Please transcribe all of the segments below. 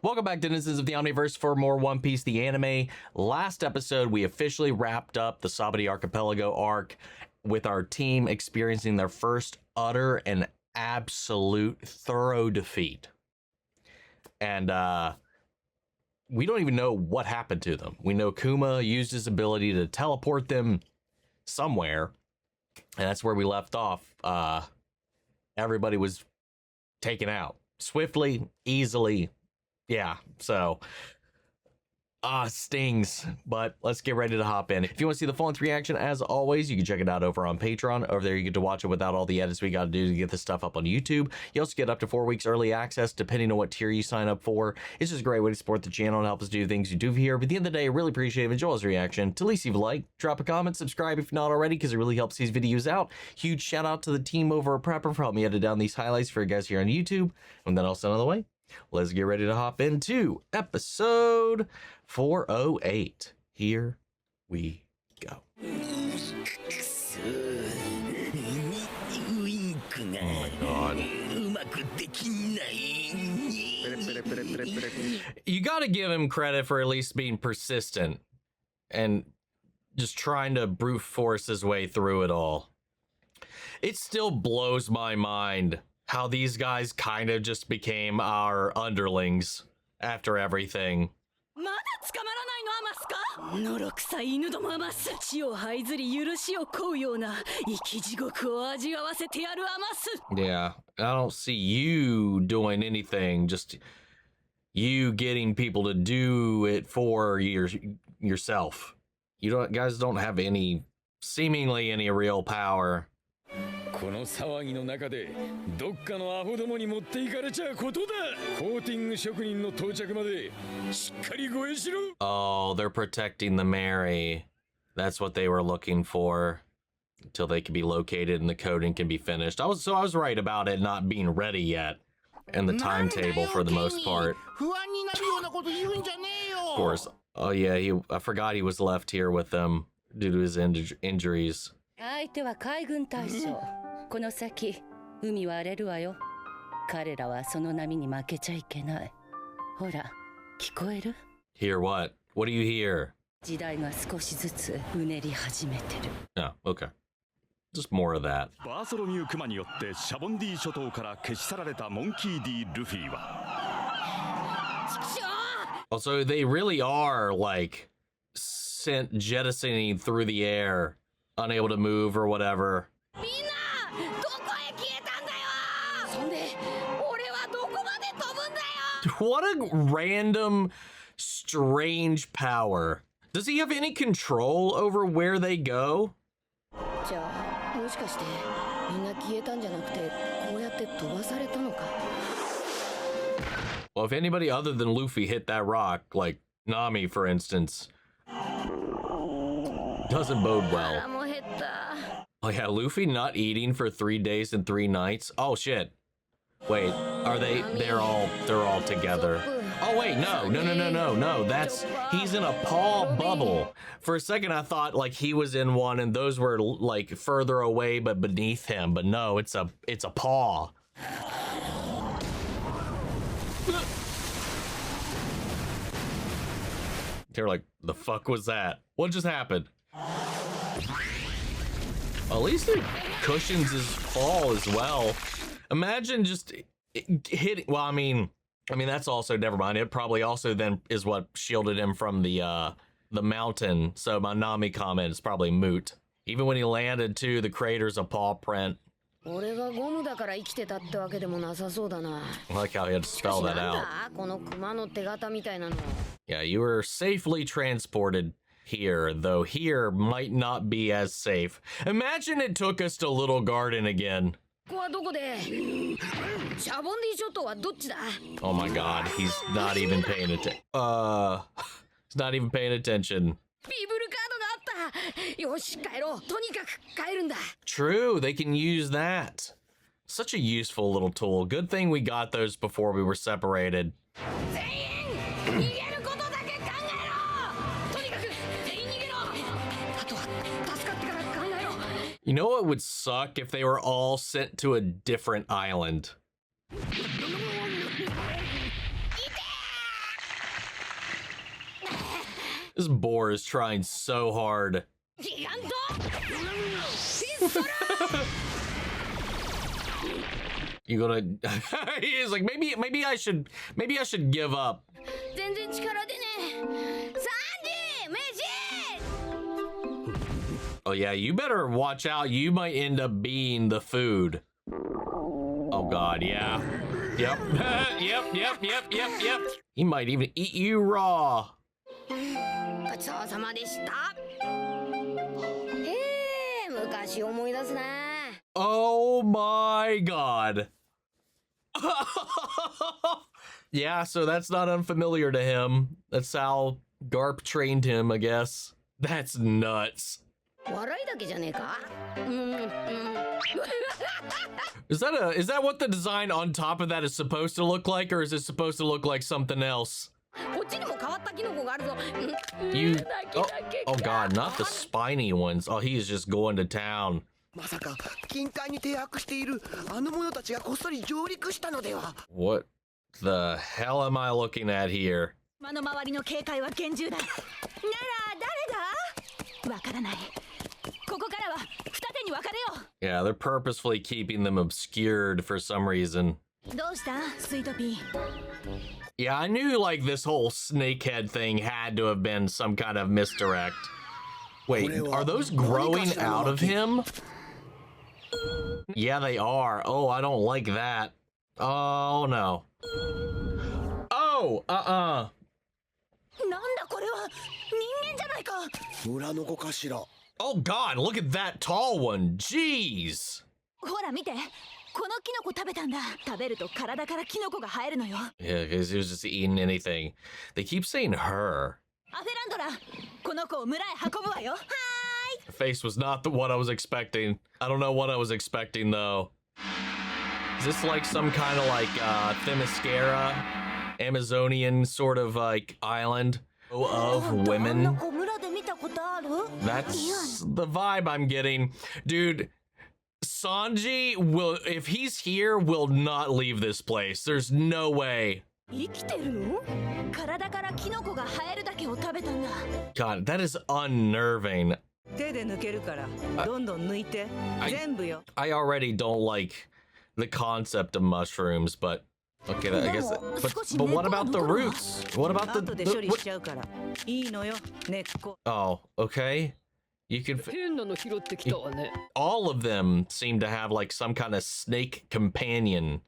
Welcome back, denizens of the Omniverse, for more One Piece the anime. Last episode, we officially wrapped up the Sabati Archipelago arc with our team experiencing their first utter and absolute thorough defeat. And we don't even know what happened to them. We know Kuma used his ability to teleport them somewhere, and that's where we left off. Everybody was taken out swiftly, easily. Yeah, so stings, but let's get ready to hop in. If you want to see the full length reaction, as always, you can check it out over on Patreon. Over there, you get to watch it without all the edits we got to do to get this stuff up on YouTube. You also get up to 4 weeks early access, depending on what tier you sign up for. It's just a great way to support the channel and help us do things you do here. But at the end of the day, I really appreciate it. Enjoy this reaction. To at least leave a like, drop a comment, subscribe if you're not already, because it really helps these videos out. Huge shout out to the team over at Prepper for helping me edit down these highlights for you guys here on YouTube. And then I'll send it on the way. Let's get ready to hop into episode 408. Here we go. Oh my god. You gotta give him credit for at least being persistent and just trying to brute force his way through it all. It still blows my mind how these guys kind of just became our underlings after everything. Yeah, I don't see you doing anything, just you getting people to do it for yourself. You guys don't have seemingly any real power. Oh, they're protecting the Mary. That's what they were looking for until they can be located and the coding can be finished. I was right about it not being ready yet, and the timetable for the most part. Of course. Oh yeah, I forgot he was left here with them due to his injuries. Hear what? What do you hear? Oh, okay. Just more of that. Also, they really are like sent jettisoning through the air, unable to move or whatever. What a random, strange power. Does he have any control over where they go? Well, if anybody other than Luffy hit that rock, like Nami, for instance, doesn't bode well. Oh yeah, Luffy not eating for 3 days and 3 nights. Oh shit. Wait, are they're all together. Oh wait, no. He's in a paw bubble. For a second I thought like he was in one and those were like further away but beneath him, but no, it's a paw. They're like, the fuck was that? What just happened? At least it cushions his fall as well. Imagine just hitting. Well, I mean that's also, never mind. It probably also then is what shielded him from the mountain. So my Nami comment is probably moot. Even when he landed too, the crater's a paw print. I like how he had to spell that out. Yeah, you were safely transported here, though here might not be as safe. Imagine it took us to Little Garden again. Oh my god, he's not even paying attention. He's not even paying attention. True, they can use that. Such a useful little tool. Good thing we got those before we were separated. You know what would suck? If they were all sent to a different island. This boar is trying so hard. You gonna? He's like, maybe I should give up. Oh yeah, you better watch out. You might end up being the food. Oh God, yeah. Yep. Yep. He might even eat you raw. Oh my God. Yeah, so that's not unfamiliar to him. That's how Garp trained him, I guess. That's nuts. Is that what the design on top of that is supposed to look like, or is it supposed to look like something else? Oh God, not the spiny ones. Oh, he is just going to town. What the hell am I looking at here? Yeah, they're purposefully keeping them obscured for some reason. Yeah, I knew like this whole snakehead thing had to have been some kind of misdirect. Wait, are those growing out of him? Yeah, they are. Oh, I don't like that. Oh, no. Oh, Oh God, look at that tall one. Jeez. Yeah, because he was just eating anything. They keep saying her. The face was not what I was expecting. I don't know what I was expecting though. Is this like some kind of like Themyscira, Amazonian sort of like island of women? That's the vibe I'm getting. Dude, Sanji will, if he's here, will not leave this place. There's no way. God, that is unnerving. I already don't like the concept of mushrooms, but okay, I guess. But what about the roots? What about Oh, okay. You can. All of them seem to have like some kind of snake companion.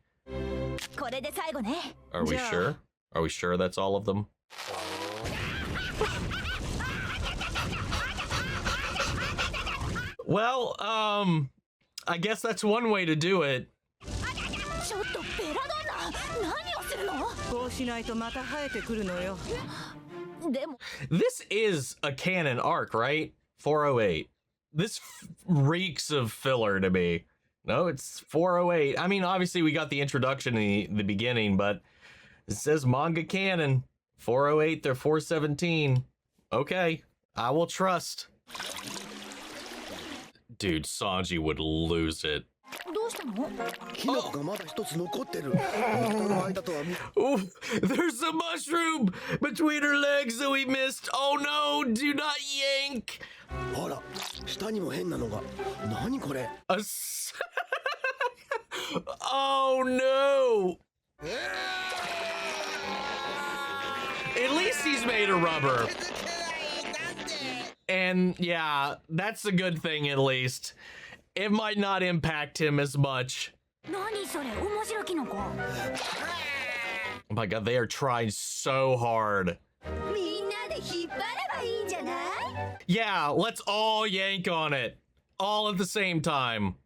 Are we sure? Are we sure that's all of them? Well, I guess that's one way to do it. This is a canon arc, right? 408. This reeks of filler to me. No, it's 408. I mean, obviously we got the introduction in the beginning, but it says manga canon. 408 through 417. Okay, I will trust. Dude, Sanji would lose it. Oh, there's a mushroom between her legs that we missed. Oh no, do not yank. Oh no. At least he's made of rubber. And yeah, that's a good thing at least. It might not impact him as much. Oh my God, they are trying so hard. Yeah, let's all yank on it. All at the same time.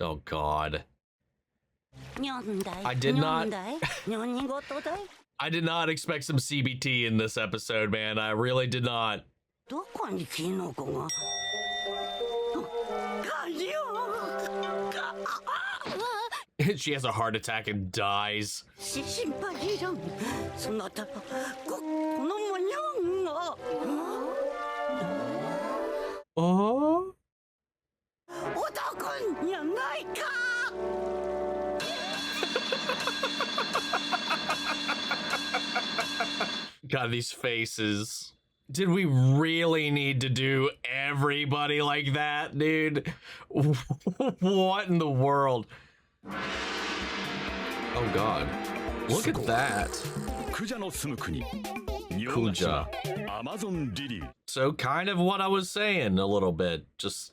Oh God. I did not expect some CBT in this episode, man. I really did not. She has a heart attack and dies. Oh? God, these faces. Did we really need to do everybody like that, dude? What in the world? Oh God. Look at that. Kuja. So kind of what I was saying a little bit. Just...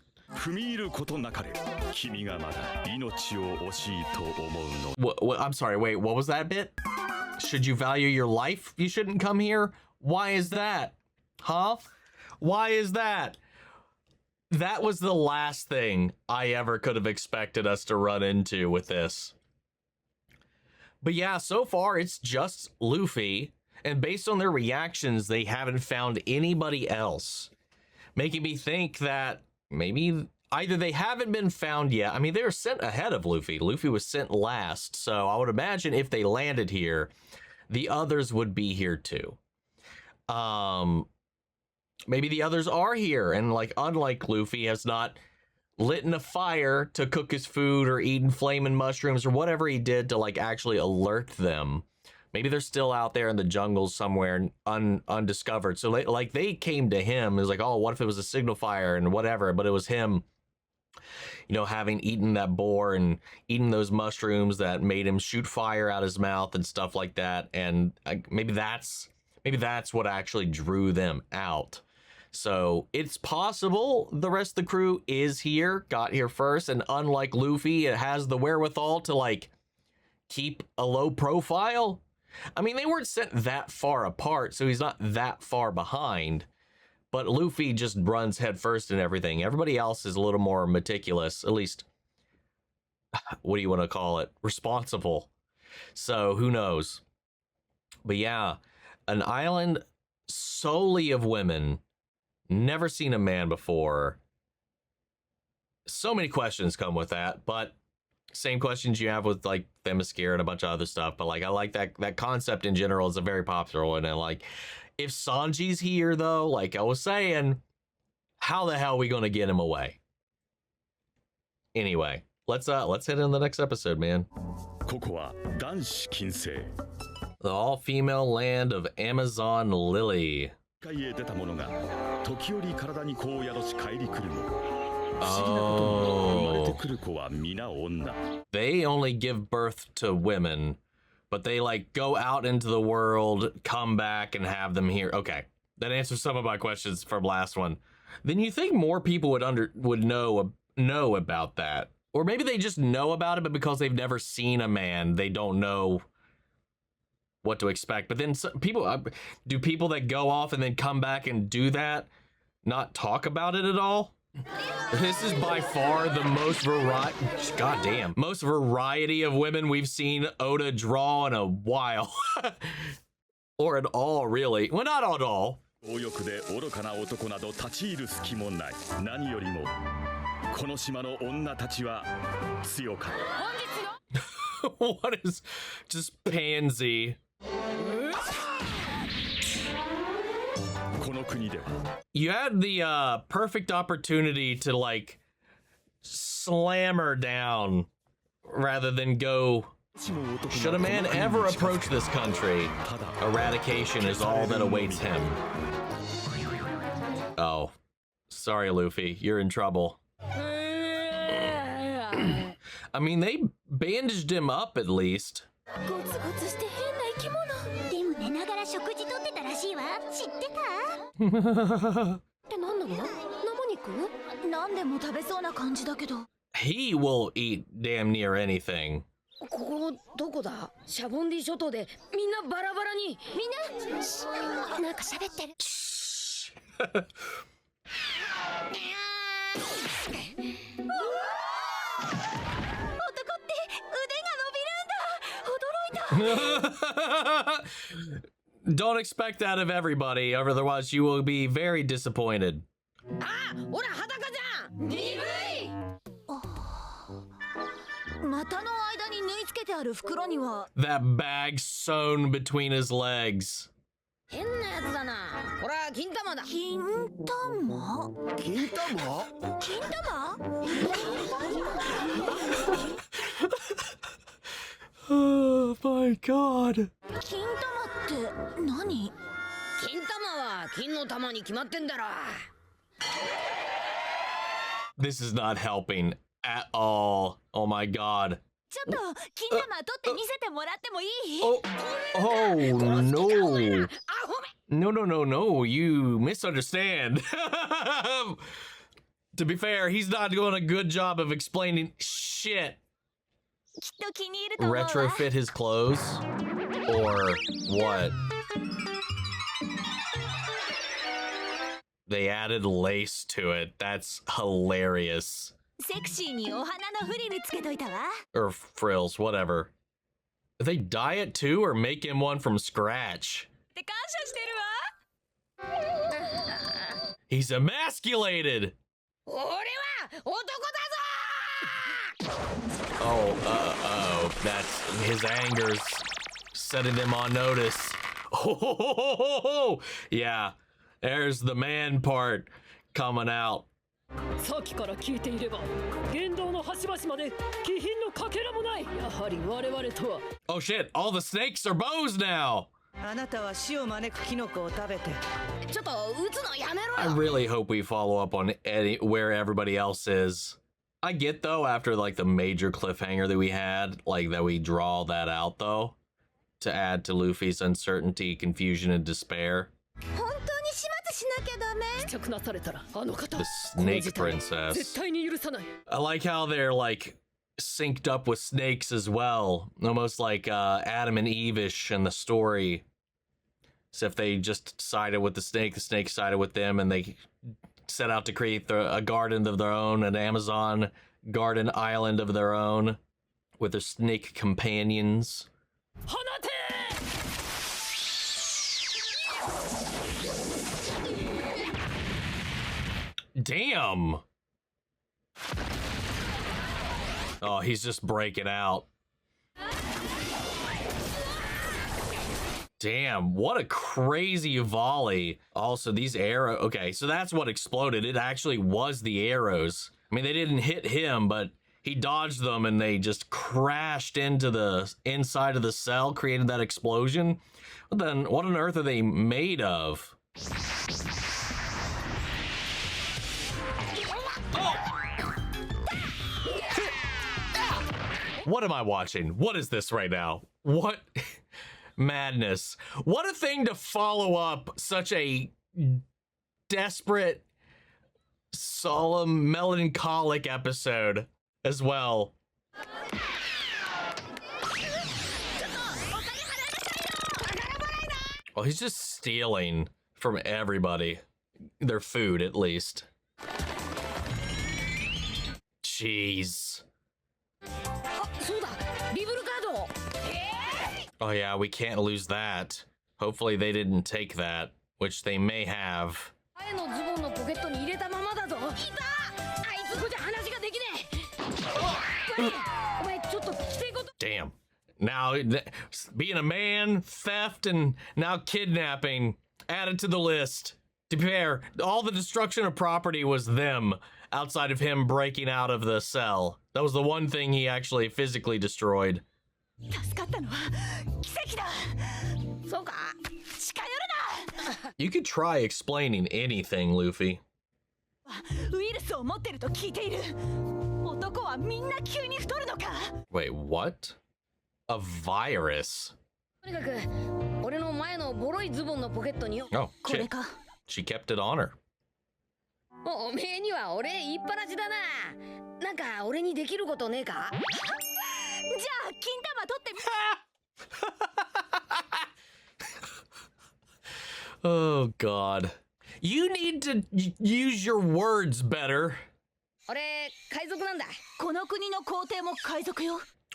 What, I'm sorry, wait, what was that bit? Should you value your life, you shouldn't come here? Why is that? Huh? Why is that? That was the last thing I ever could have expected us to run into with this. But yeah, so far it's just Luffy, and based on their reactions, they haven't found anybody else, making me think that maybe either they haven't been found yet. I mean, they were sent ahead of Luffy. Luffy was sent last, so I would imagine if they landed here, the others would be here too. Maybe the others are here, and like, unlike Luffy, has not lit in a fire to cook his food or eaten flaming mushrooms or whatever he did to like actually alert them. Maybe they're still out there in the jungles somewhere undiscovered. So like they came to him. It was like, oh, what if it was a signal fire and whatever, but it was him, you know, having eaten that boar and eaten those mushrooms that made him shoot fire out his mouth and stuff like that. And maybe that's what actually drew them out. So it's possible the rest of the crew is here, got here first, and unlike Luffy, it has the wherewithal to like keep a low profile. I mean, they weren't sent that far apart, so he's not that far behind, but Luffy just runs head first and everything. Everybody else is a little more meticulous, at least, what do you want to call it? Responsible. So who knows? But yeah, an island solely of women. Never seen a man before. So many questions come with that, but same questions you have with like Themyscira and a bunch of other stuff. But like, I like that concept in general is a very popular one. And like, if Sanji's here though, like I was saying, how the hell are we gonna get him away? Anyway, let's head in the next episode, man. The all-female land of Amazon Lilly. Oh. They only give birth to women, but they like go out into the world, come back, and have them here. Okay, that answers some of my questions from last one. Then you think more people would know about that, or maybe they just know about it, but because they've never seen a man, they don't know what to expect. But then people that go off and then come back and do that not talk about it at all? This is by far the most variety of women we've seen Oda draw in a while. Or at all, really. Well, not at all. What is just pansy? You had the perfect opportunity to like slam her down rather than go. Should a man ever approach this country, eradication is all that awaits him. Oh, sorry, Luffy, you're in trouble. I mean, they bandaged him up at least. He will eat damn near anything. Don't expect that of everybody, otherwise you will be very disappointed. That bag sewn between his legs. Oh my god. This is not helping at all. Oh my god. Oh, no. No, you misunderstand. To be fair, he's not doing a good job of explaining shit. Retrofit his clothes? Or what? They added lace to it. That's hilarious. Or frills, whatever. They dye it too or make him one from scratch? He's emasculated! Oh, that's his anger's setting him on notice. Oh, yeah, there's the man part coming out. Oh shit, all the snakes are bows now. I really hope we follow up on where everybody else is. I get though, after like the major cliffhanger that we had, like that we draw that out though, to add to Luffy's uncertainty, confusion, and despair. The Snake Princess. I like how they're like synced up with snakes as well, almost like Adam and Eve-ish in the story. So if they just sided with the snake sided with them, and they set out to create a garden of their own, an Amazon garden island of their own, with their snake companions. Damn! Oh, he's just breaking out. Damn, what a crazy volley. Also, these arrows... Okay, so that's what exploded. It actually was the arrows. I mean, they didn't hit him, but he dodged them and they just crashed into the inside of the cell, created that explosion. But then, what on earth are they made of? What am I watching? What is this right now? What madness. What a thing to follow up such a desperate, solemn, melancholic episode as well. Well, he's just stealing from everybody. Their food, at least. Jeez. Oh yeah, we can't lose that. Hopefully they didn't take that, which they may have. Damn. Now, being a man, theft, and now kidnapping added to the list. To be fair, all the destruction of property was them, outside of him breaking out of the cell. That was the one thing he actually physically destroyed. You could try explaining anything, Luffy. Wait, what? A virus? Oh, shit. She kept it on her. Oh, God. You need to use your words better.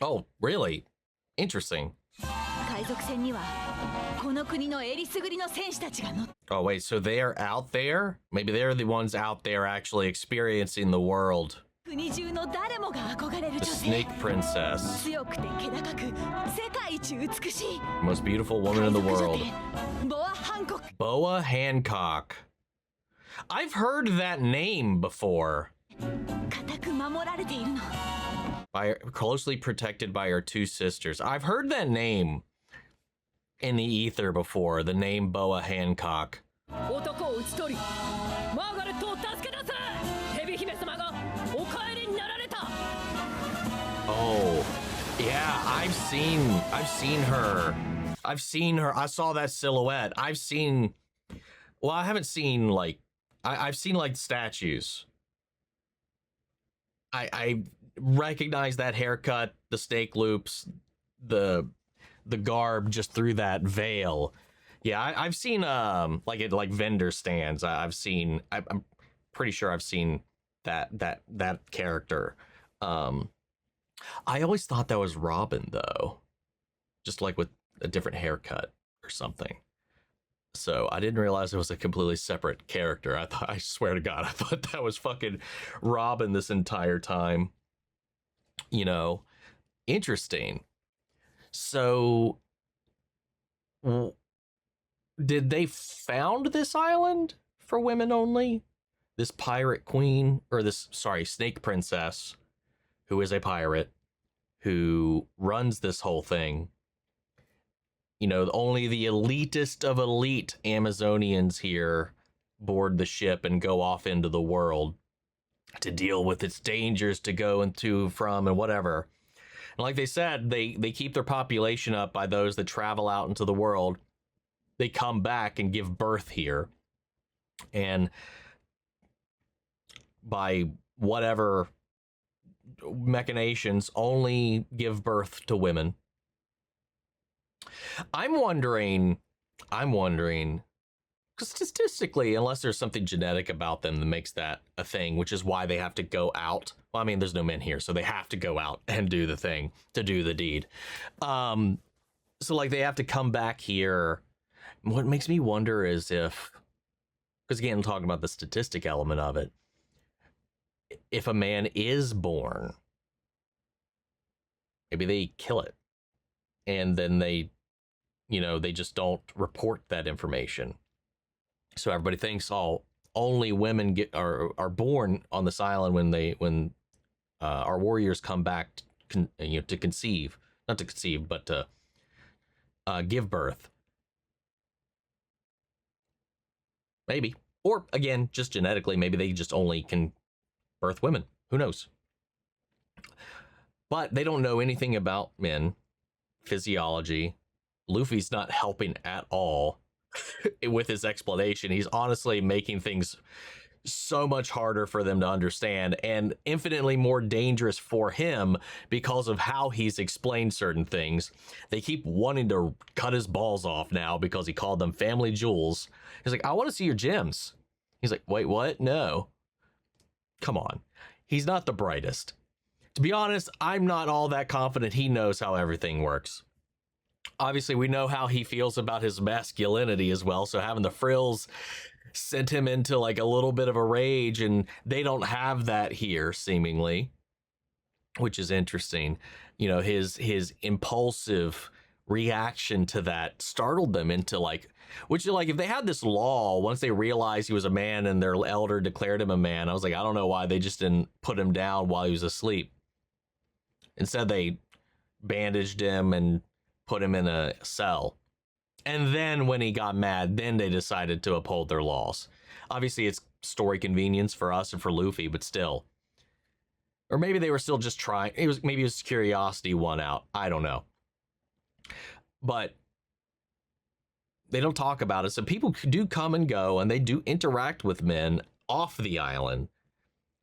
Oh, really? Interesting. Oh, wait, so they are out there? Maybe they're the ones out there actually experiencing the world. The Snake Princess. Most beautiful woman in the world. Boa Hancock. I've heard that name before. Closely protected by her two sisters. I've heard that name. in the ether before, the name Boa Hancock. Oh, yeah, I've seen her. I saw that silhouette. I haven't seen like, I've seen like statues. I recognize that haircut, the snake loops, the garb just through that veil. Yeah, I've seen like vendor stands. I'm pretty sure I've seen that character. I always thought that was Robin though, just like with a different haircut or something. So I didn't realize it was a completely separate character. I swear to God, I thought that was fucking Robin this entire time. You know, interesting. So, did they found this island for women only? This pirate queen, or snake princess, who is a pirate, who runs this whole thing. You know, only the elitist of elite Amazonians here board the ship and go off into the world to deal with its dangers to go and to, from, and whatever. And like they said, they keep their population up by those that travel out into the world. They come back and give birth here. And by whatever machinations, only give birth to women. I'm wondering, because statistically, unless there's something genetic about them that makes that a thing, which is why they have to go out. Well, I mean, there's no men here, so they have to go out and do the thing, to do the deed. So like they have to come back here. What makes me wonder is because again, I'm talking about the statistic element of it. If a man is born, maybe they kill it. And then they just don't report that information. So everybody thinks only women are born on this island when our warriors come back to conceive, not to conceive, but to give birth. Maybe, or again, just genetically, maybe they just only can birth women. Who knows? But they don't know anything about men, physiology. Luffy's not helping at all with his explanation. He's honestly making things so much harder for them to understand and infinitely more dangerous for him because of how he's explained certain things. They keep wanting to cut his balls off now because he called them family jewels. He's like, I want to see your gems. He's like, wait, what? No. Come on. He's not the brightest. To be honest, I'm not all that confident he knows how everything works. Obviously, we know how he feels about his masculinity as well, so having the frills sent him into like a little bit of a rage, and they don't have that here, seemingly, which is interesting. You know, his impulsive reaction to that startled them into like, which like if they had this law, once they realized he was a man and their elder declared him a man, I was like, I don't know why they just didn't put him down while he was asleep. Instead, they bandaged him and put him in a cell. And then when he got mad, then they decided to uphold their laws. Obviously, it's story convenience for us and for Luffy, but still. Or maybe they were still just trying. Maybe it was curiosity won out. I don't know. But they don't talk about it. So people do come and go, and they do interact with men off the island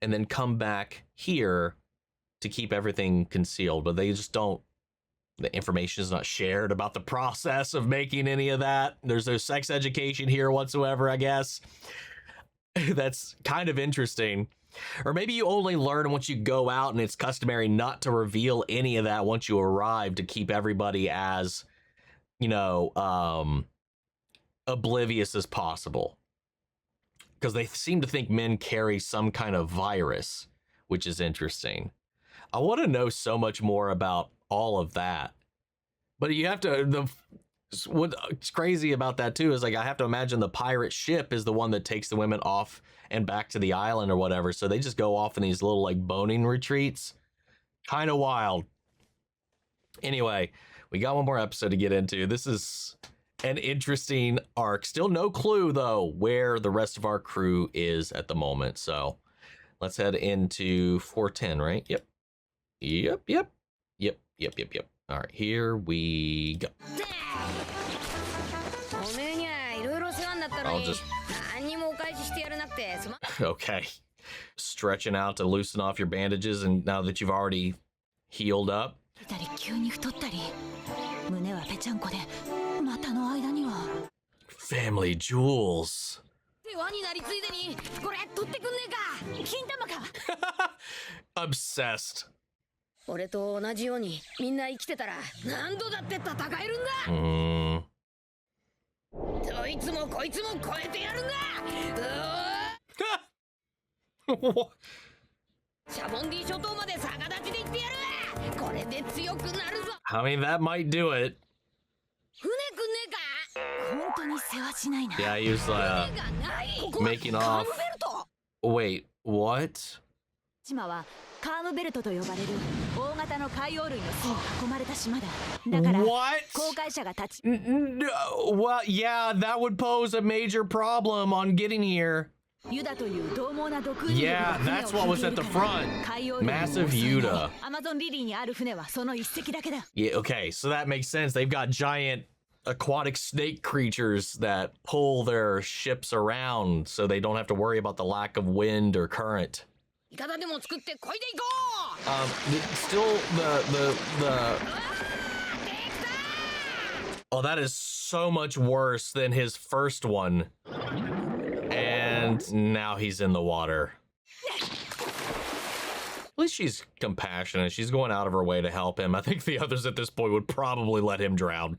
and then come back here to keep everything concealed. But they just don't. The information is not shared about the process of making any of that. There's no sex education here whatsoever, I guess. That's kind of interesting. Or maybe you only learn once you go out, and it's customary not to reveal any of that once you arrive to keep everybody as, oblivious as possible. Because they seem to think men carry some kind of virus, which is interesting. I want to know so much more about all of that. But you have to, what's crazy about that too is like, I have to imagine the pirate ship is the one that takes the women off and back to the island or whatever. So they just go off in these little like boning retreats. Kind of wild. Anyway, We got one more episode to get into. This is an interesting arc. Still no clue, though, where the rest of our crew is at the moment. So let's head into 410, right? Yep. All right, here we go. I'll just... Okay. Stretching out to loosen off your bandages, and now that you've already healed up. Family jewels. Obsessed. I mean, that might do it. Yeah, he was making off. Wait, what? What? No, well, yeah, that would pose a major problem on getting here. Yeah, that's what was at the front. Massive Yuta. Yeah, okay, so that makes sense. They've got giant aquatic snake creatures that pull their ships around so they don't have to worry about the lack of wind or current. Still the Oh, that is so much worse than his first one. And now he's in the water. At least she's compassionate. She's going out of her way to help him. I think the others at this point would probably let him drown.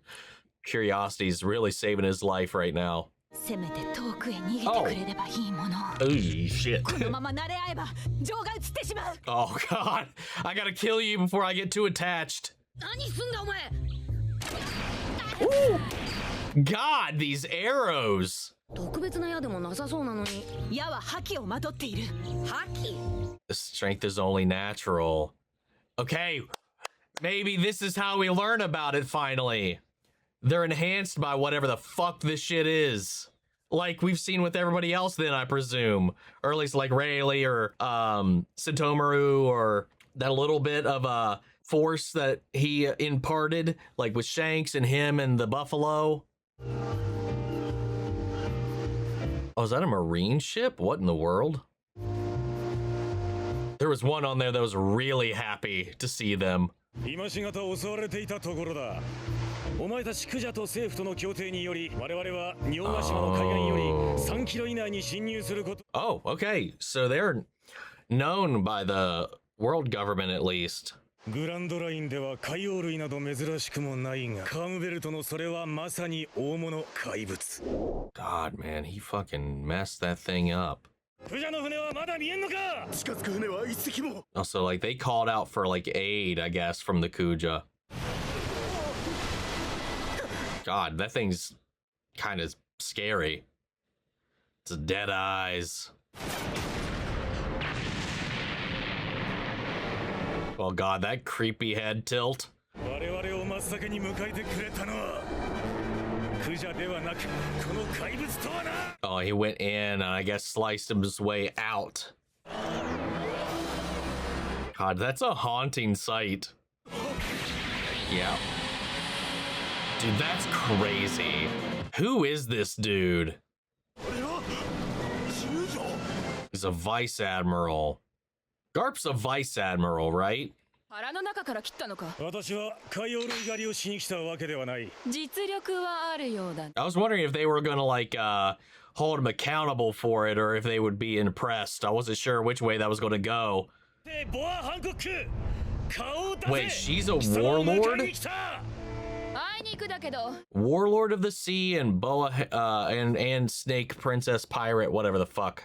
Curiosity's really saving his life right now. Oh. Oh, shit. Oh, God. I gotta kill you before I get too attached. Ooh. God, these arrows. Strength is only natural. Okay, maybe this is how we learn about it finally. They're enhanced by whatever the fuck this shit is. Like we've seen with everybody else then, I presume. Or at least like Rayleigh or Sentomaru, or that little bit of force that he imparted, like with Shanks and him and the buffalo. Oh, is that a marine ship? What in the world? There was one on there that was really happy to see them. Oh. Oh, okay. So they're known by the world government at least. God, man, he fucking messed that thing up. Also, like, they called out for, like, aid, I guess, from the Kuja. God, that thing's kind of scary. It's dead eyes. Oh, God, that creepy head tilt. Oh, he went in and I guess sliced him his way out. God, that's a haunting sight. Yeah. Dude, that's crazy. Who is this dude? He's a vice admiral. Garp's a vice admiral, right? I was wondering if they were gonna like hold him accountable for it, or if they would be impressed. I wasn't sure which way that was gonna go. Wait, she's a warlord? Warlord of the Sea and Boa and Snake Princess Pirate, whatever the fuck.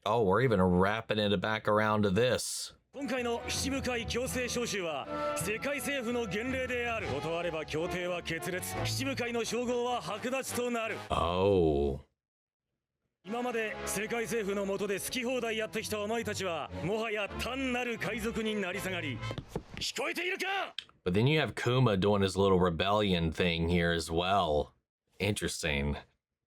Oh, we're even wrapping it back around to this. Oh. 今まで世界政府の下で好き放題やってきたお前たちはもはや単なる海賊になり下がり聞こえているか But then you have Kuma doing his little rebellion thing here as well. Interesting.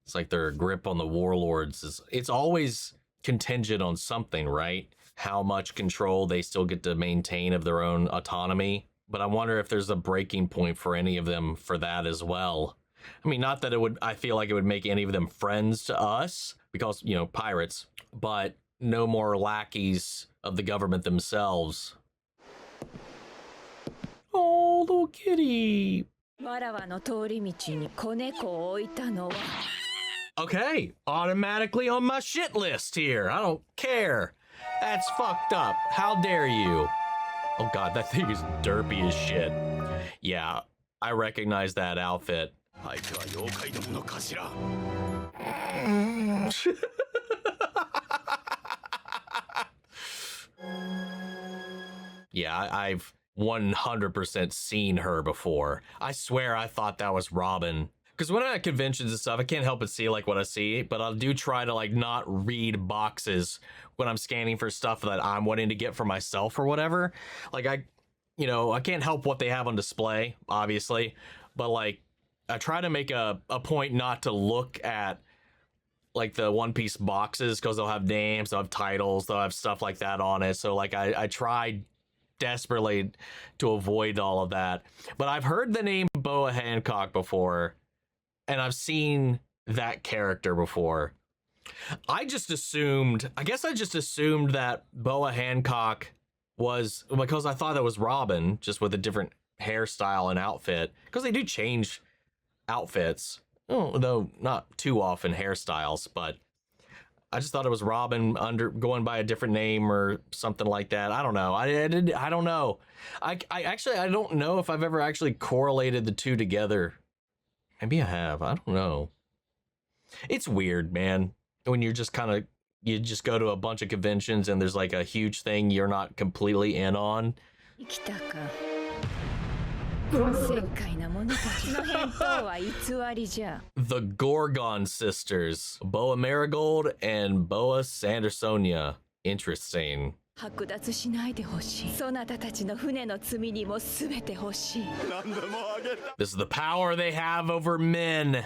It's like their grip on the warlords is, it's always contingent on something, right? How much control they still get to maintain of their own autonomy. But I wonder if there's a breaking point for any of them for that as well. I mean, not that it would, I feel like it would make any of them friends to us because, you know, pirates, but no more lackeys of the government themselves. Oh, little kitty. Okay, automatically on my shit list here. I don't care. That's fucked up. How dare you? Oh god, that thing is derpy as shit. Yeah, I recognize that outfit. Yeah, I've 100% seen her before. I swear I thought that was Robin. Because when I'm at conventions and stuff, I can't help but see like what I see, but I do try to like not read boxes when I'm scanning for stuff that I'm wanting to get for myself or whatever. Like I can't help what they have on display, obviously, but like I try to make a point not to look at like the One Piece boxes because they'll have names, they'll have titles, they'll have stuff like that on it. So like I try desperately to avoid all of that. But I've heard the name Boa Hancock before, and I've seen that character before. I guess I just assumed that Boa Hancock was, because I thought that was Robin, just with a different hairstyle and outfit, because they do change outfits, though not too often hairstyles, but I just thought it was Robin going by a different name or something like that. I don't know. I don't know. I don't know if I've ever actually correlated the two together. Maybe I have. I don't know. It's weird, man. When you're just you just go to a bunch of conventions and there's like a huge thing you're not completely in on. The Gorgon sisters, Boa Marigold and Boa Sandersonia. Interesting. This is the power they have over men.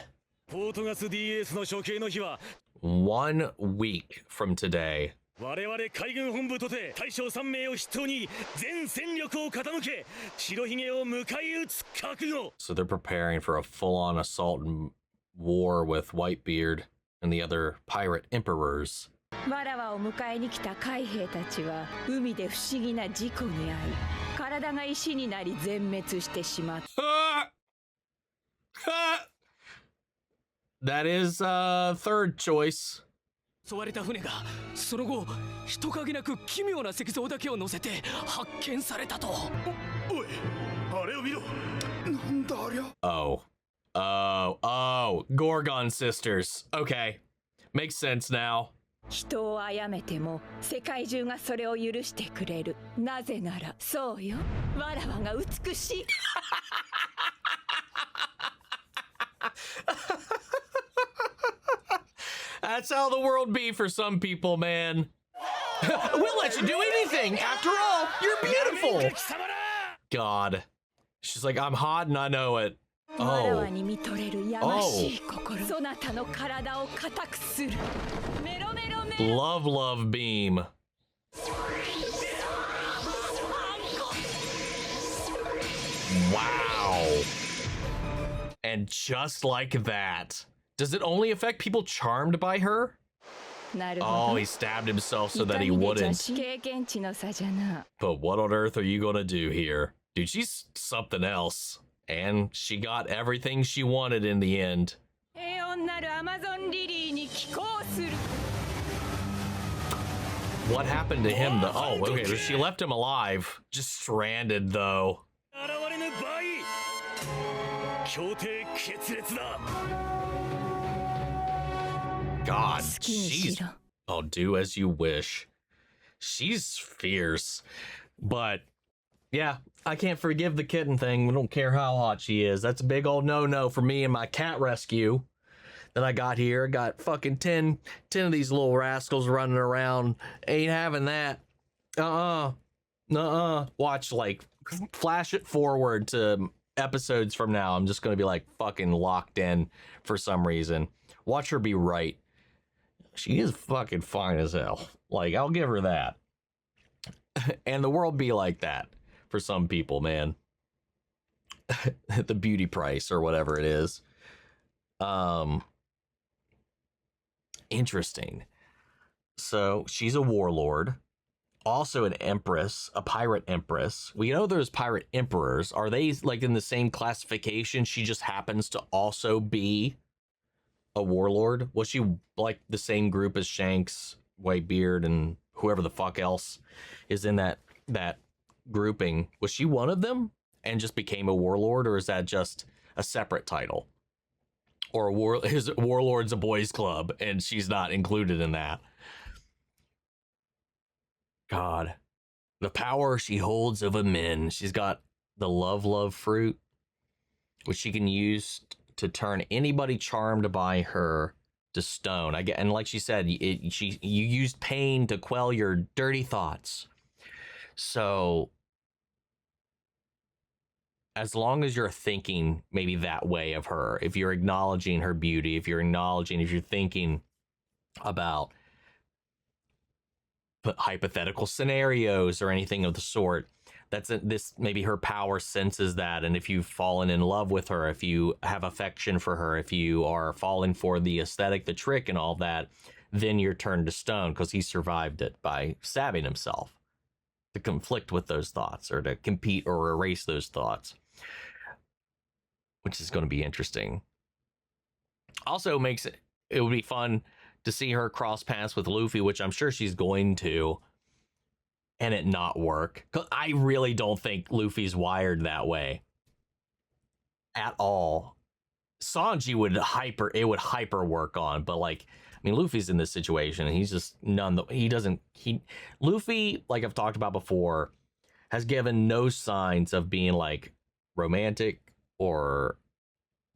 1 week from today. So they're preparing for a full-on assault and war with Whitebeard and the other pirate emperors. That is third choice. 襲われた船がその後人影なく奇妙な石像だけを乗せて発見されたと。おい、あれを見ろ。なんだありゃ。Oh, Gorgon sisters. Okay, makes sense now. 人を殺めても世界中がそれを許してくれる。なぜならそうよ。わらわが美しい。That's how the world be for some people, man. We'll let you do anything. After all, you're beautiful. God. She's like, I'm hot and I know it. Oh. Love beam. Wow. And just like that. Does it only affect people charmed by her? Oh, he stabbed himself so that he wouldn't. But what on earth are you gonna do here? Dude, she's something else. And she got everything she wanted in the end. What happened to him though? Oh, okay, she left him alive. Just stranded though. God, she's... Oh, do as you wish. She's fierce. But, yeah, I can't forgive the kitten thing. I don't care how hot she is. That's a big old no-no for me and my cat rescue. that I got here. I got fucking 10 of these little rascals running around. Ain't having that. Watch, like, flash it forward to episodes from now. I'm just gonna be like fucking locked in for some reason. Watch her be right. She is fucking fine as hell. Like, I'll give her that. And the world be like that for some people, man. The beauty price or whatever it is. Interesting. So she's a warlord, also an empress, a pirate empress. We know there's pirate emperors. Are they like in the same classification? She just happens to also be a warlord. Was she like the same group as Shanks, Whitebeard, and whoever the fuck else is in that grouping? Was she one of them and just became a warlord, or is that just a separate title? Or is Warlord's a boys club and she's not included in that? God, the power she holds over men. She's got the love fruit, which she can use to turn anybody charmed by her to stone. And like she said, you used pain to quell your dirty thoughts. So as long as you're thinking maybe that way of her, if you're acknowledging her beauty, if you're thinking about hypothetical scenarios or anything of the sort, this maybe her power senses that. And if you've fallen in love with her, if you have affection for her, if you are falling for the aesthetic, the trick and all that, then you're turned to stone because he survived it by stabbing himself to conflict with those thoughts or to compete or erase those thoughts, which is going to be interesting. Also makes it would be fun to see her cross paths with Luffy, which I'm sure she's going to, and it not work. Because I really don't think Luffy's wired that way at all. Sanji would hyper work on, but like, I mean, Luffy's in this situation and he's just Luffy, like I've talked about before, has given no signs of being like romantic or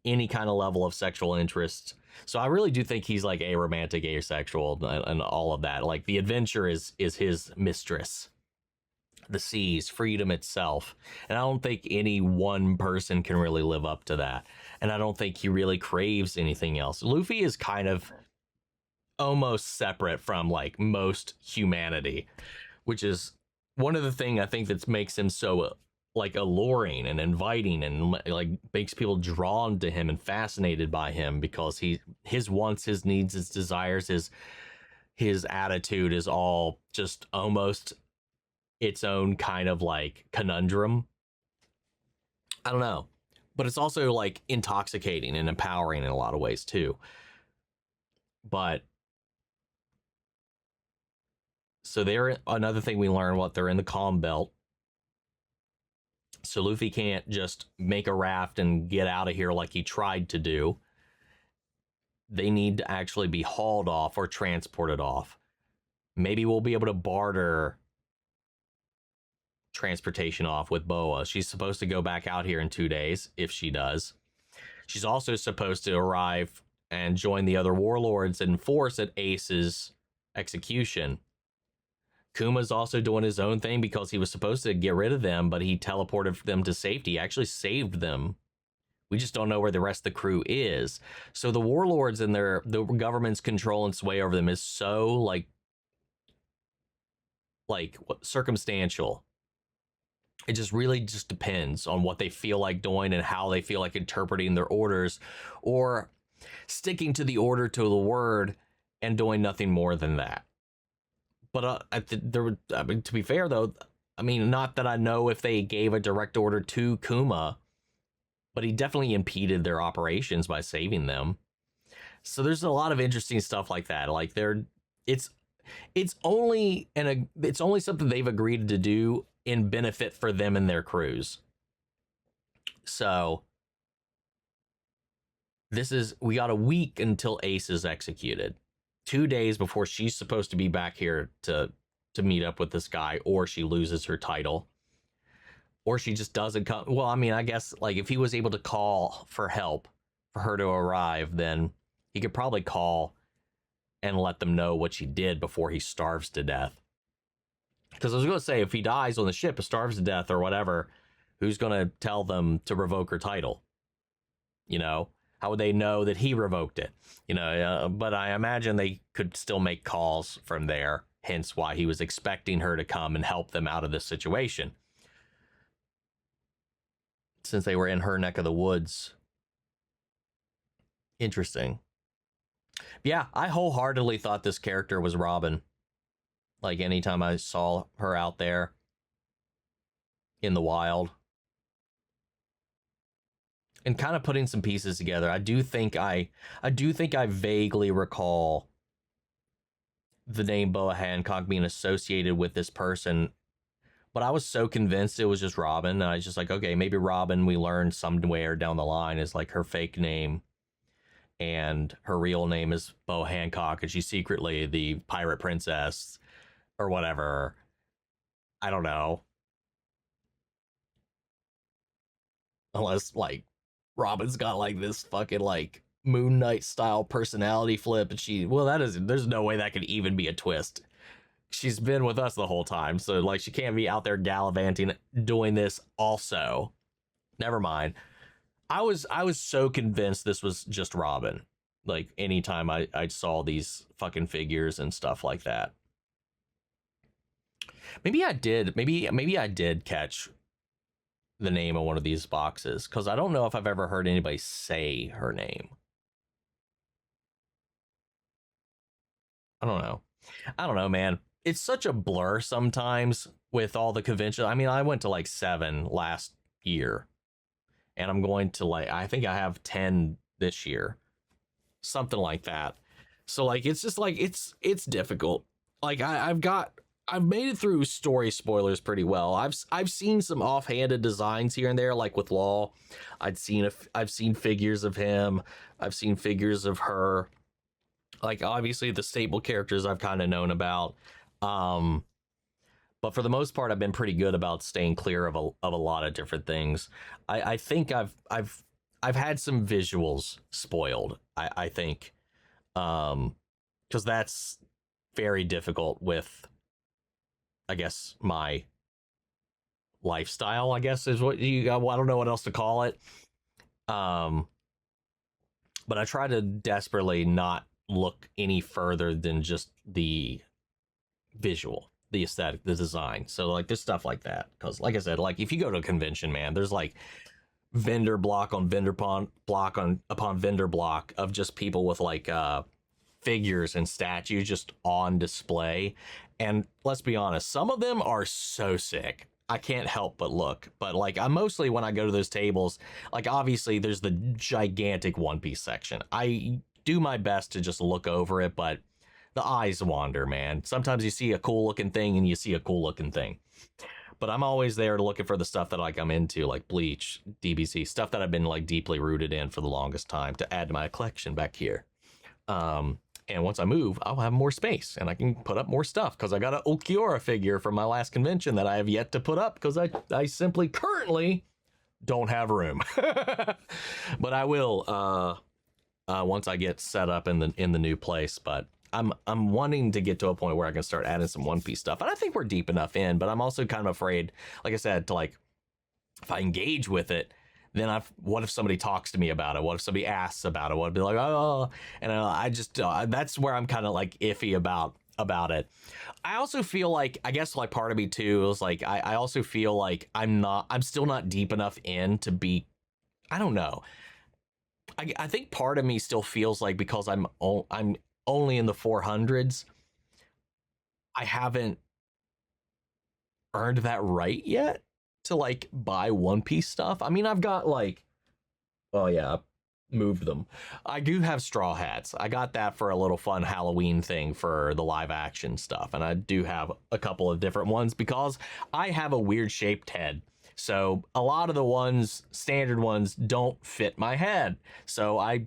any kind of level of sexual interest. So I really do think he's like aromantic, asexual, and all of that. Like the adventure is his mistress, the seas, freedom itself. And I don't think any one person can really live up to that. And I don't think he really craves anything else. Luffy is kind of almost separate from like most humanity, which is one of the things I think that makes him so like alluring and inviting and like makes people drawn to him and fascinated by him, because his wants, his needs, his desires, his attitude is all just almost its own kind of like conundrum. I don't know, but it's also like intoxicating and empowering in a lot of ways too. But so another thing we learn, they're in the calm belt. So Luffy can't just make a raft and get out of here like he tried to do. They need to actually be hauled off or transported off. Maybe we'll be able to barter transportation off with Boa. She's supposed to go back out here in 2 days, if she does. She's also supposed to arrive and join the other warlords and force at Ace's execution. Kuma's also doing his own thing because he was supposed to get rid of them, but he teleported them to safety. He actually saved them. We just don't know where the rest of the crew is. So the warlords and the government's control and sway over them is so circumstantial. It just really just depends on what they feel like doing and how they feel like interpreting their orders, or sticking to the order, to the word, and doing nothing more than that. But to be fair, though, I mean, not that I know if they gave a direct order to Kuma, but he definitely impeded their operations by saving them. So there's a lot of interesting stuff like that. Like it's only something they've agreed to do in benefit for them and their crews. So we got a week until Ace is executed. 2 days before she's supposed to be back here to meet up with this guy, or she loses her title, or she just doesn't come. Well, I mean, I guess like if he was able to call for help for her to arrive, then He could probably call and let them know what she did before he starves to death. Because I was going to say, if he dies on the ship, or starves to death or whatever, who's going to tell them to revoke her title? You know, how would they know that he revoked it? You know, but I imagine they could still make calls from there, hence why he was expecting her to come and help them out of this situation. Since they were in her neck of the woods. Interesting. Yeah, I wholeheartedly thought this character was Robin. Like, anytime I saw her out there in the wild. And kind of putting some pieces together, I do think I vaguely recall the name Boa Hancock being associated with this person, but I was so convinced it was just Robin, and I was just like, okay, maybe Robin, we learned somewhere down the line, is like her fake name, and her real name is Boa Hancock, and she's secretly the pirate princess, or whatever. I don't know. Unless, like, Robin's got, like, this fucking, like, Moon Knight style personality flip, and there's no way that could even be a twist. She's been with us the whole time, so, like, she can't be out there gallivanting doing this also. Never mind. I was so convinced this was just Robin. Like, anytime I saw these fucking figures and stuff like that. Maybe I did catch the name of one of these boxes, because I don't know if I've ever heard anybody say her name. I don't know, man. It's such a blur sometimes with all the conventions. I mean, I went to like 7 last year, and I'm going to, like, I think I have 10 this year, something like that. So, like, it's just like, it's difficult. Like, I've made it through story spoilers pretty well. I've seen some offhanded designs here and there, like with Law. I've seen figures of him. I've seen figures of her. Like, obviously the staple characters I've kind of known about. But for the most part, I've been pretty good about staying clear of a lot of different things. I think I've had some visuals spoiled. I think, because that's very difficult with, I guess, my lifestyle, I guess, is what I don't know what else to call it. But I try to desperately not look any further than just the visual, the aesthetic, the design. So, like, there's stuff like that. Because, like I said, like, if you go to a convention, man, there's like vendor block on vendor block upon vendor block of just people with like figures and statues just on display. And let's be honest, some of them are so sick. I can't help but look. But, like, I mostly, when I go to those tables, like, obviously there's the gigantic One Piece section. I do my best to just look over it, but the eyes wander, man. Sometimes you see a cool looking thing and you see a cool looking thing. But I'm always there looking for the stuff that, like, I'm into, like Bleach, DBC, stuff that I've been, like, deeply rooted in for the longest time to add to my collection back here. And once I move, I'll have more space and I can put up more stuff, because I got an Ulquiorra figure from my last convention that I have yet to put up because I simply currently don't have room. But I will once I get set up in the new place. But I'm wanting to get to a point where I can start adding some One Piece stuff. And I think we're deep enough in, but I'm also kind of afraid, like I said, to, like, if I engage with it, then what if somebody talks to me about it? What if somebody asks about it? What if be like, oh, and I just, that's where I'm kind of, like, iffy about it. I also feel like, I guess, like, part of me too is like, I also feel like I'm still not deep enough in to be, I don't know. I think part of me still feels like, because I'm only in the 400s, I haven't earned that right yet to, like, buy One Piece stuff. I mean, I've got, like, oh yeah, moved them. I do have straw hats. I got that for a little fun Halloween thing for the live action stuff. And I do have a couple of different ones because I have a weird shaped head. So a lot of the standard ones don't fit my head. So I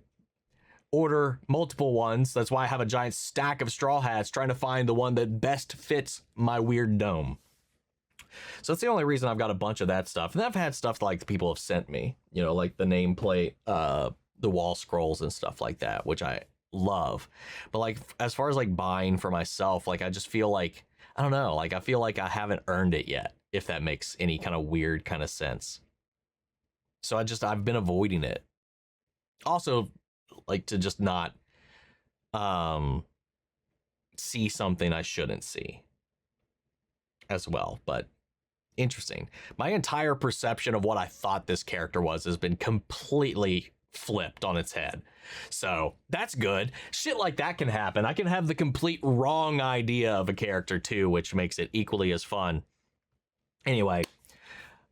order multiple ones. That's why I have a giant stack of straw hats trying to find the one that best fits my weird dome. So that's the only reason I've got a bunch of that stuff. And I've had stuff like the people have sent me, you know, like the nameplate, the wall scrolls and stuff like that, which I love. But like, as far as like buying for myself, like I just feel like, I don't know, like I feel like I haven't earned it yet, if that makes any kind of weird kind of sense. So I've been avoiding it. Also, like to just not see something I shouldn't see as well. But interesting. My entire perception of what I thought this character was has been completely flipped on its head. So that's good. Shit like that can happen. I can have the complete wrong idea of a character too, which makes it equally as fun. Anyway,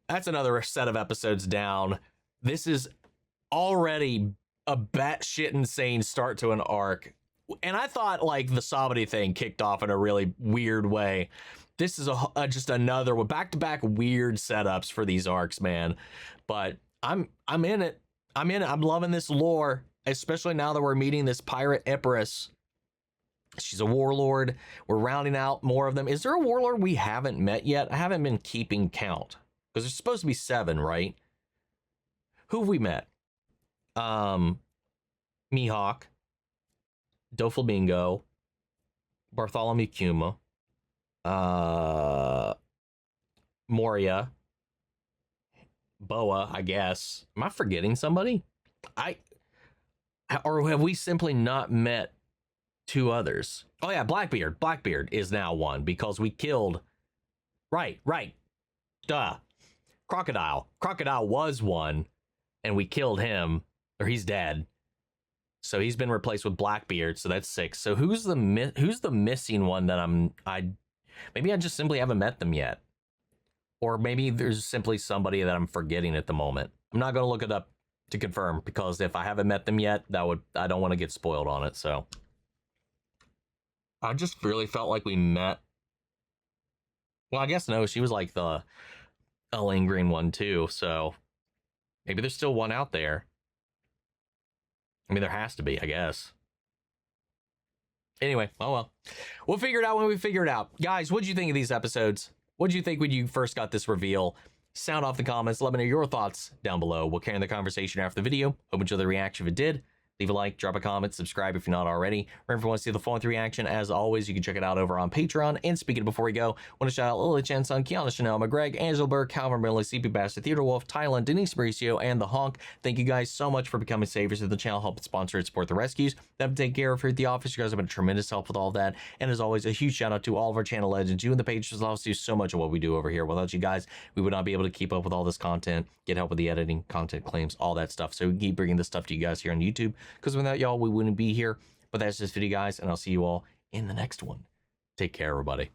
that's another set of episodes down. This is already a batshit insane start to an arc. And I thought like the Sabadi thing kicked off in a really weird way. This is just another one, back-to-back weird setups for these arcs, man. But I'm in it. I'm in it. I'm loving this lore, especially now that we're meeting this pirate Empress. She's a warlord. We're rounding out more of them. Is there a warlord we haven't met yet? I haven't been keeping count because there's supposed to be 7, right? Who have we met? Mihawk, Doflamingo, Bartholomew Kuma, Moria, Boa, I guess. Am I forgetting somebody? Or have we simply not met 2 others? Oh yeah, Blackbeard. Blackbeard is now 1 because we killed. Right. Duh. Crocodile. Crocodile was 1, and we killed him, or he's dead. So he's been replaced with Blackbeard, so that's 6. So who's the missing one that maybe I just simply haven't met them yet. Or maybe there's simply somebody that I'm forgetting at the moment. I'm not going to look it up to confirm because if I haven't met them yet, I don't want to get spoiled on it. So I just really felt like we met. Well, I guess no, she was like a lingering one too. So maybe there's still one out there. I mean, there has to be, I guess. Anyway, oh well. We'll figure it out when we figure it out. Guys, what'd you think of these episodes? What'd you think when you first got this reveal? Sound off the comments. Let me know your thoughts down below. We'll carry on the conversation after the video. Hope you enjoyed the reaction if it did. Leave a like, drop a comment, subscribe if you're not already. Remember, if you want to see the full-length reaction, as always, you can check it out over on Patreon. And speaking of before we go, I want to shout out Lily Chen Sun, Kiana Chanel, McGreg, Angela Burke, Calvin Brinley, CP Bastard, Theodore Wolf, Thailand, Denise Mauricio, and The Honk. Thank you guys so much for becoming saviors of the channel, helping sponsor and support the rescues. That take care of here at the office. You guys have been a tremendous help with all of that. And as always, a huge shout out to all of our channel legends. You and the pages allow us to do so much of what we do over here. Without you guys, we would not be able to keep up with all this content, get help with the editing, content claims, all that stuff. So we keep bringing this stuff to you guys here on YouTube, because without y'all, we wouldn't be here. But that's this video, guys, and I'll see you all in the next one. Take care, everybody.